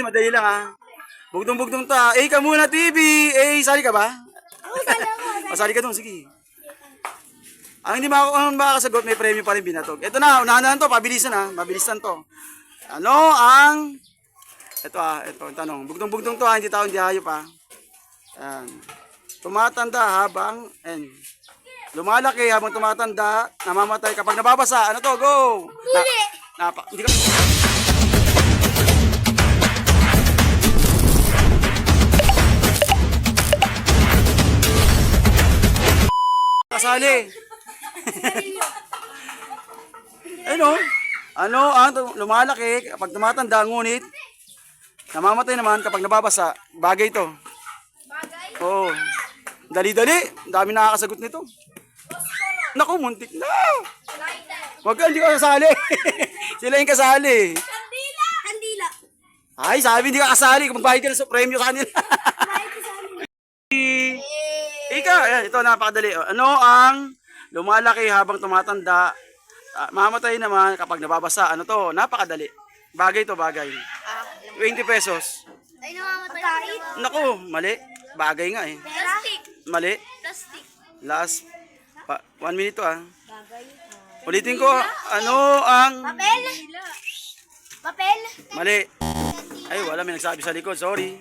Madali lang ha. Bugtong-bugtong ta. Ka muna TV. Sali ka ba? Oo, sali ako. Masali ka doon, sige. Ang hindi makakasagot, may premyo pa rin binatog. Ito na, unahan na to, pabilisan ha. Mabilisan to. Ano ang... Ito ang tanong. Bugtong-bugtong to ha, hindi tao, hindi hayop ha. Yan. Tumatanda habang... lumalaki habang tumatanda, namamatay kapag nababasa. Ano to? Go! Huli! Hindi ka... Kasali. Ano ang lumalaki kapag tumatanda, ngunit namamatay naman kapag nababasa? Bagay ito. Bagay? Oo. Dali-dali. Dami nakakasagot nito. Naku, muntik na. Lighter. Wag ka, hindi ka kasali. Sila yung kasali. Kandila! Kandila. Ay, sabi hindi ka kasali. Magbayad ka na sa premyo sa kanila. Ito napakadali. Ano ang lumalaki habang tumatanda, mamatay naman kapag nababasa? Ano to? Napakadali. Bagay to, bagay. 20 pesos. Ay, namamatay. Pagkain? Naku, mali. Bagay nga eh. Plastic. Mali. Plastic. Last 1 minute to ah. Bagay. Ulitin ko, ano ang... Papel? Papel? Mali. Ay, wala, may nagsabi sa likod. Sorry.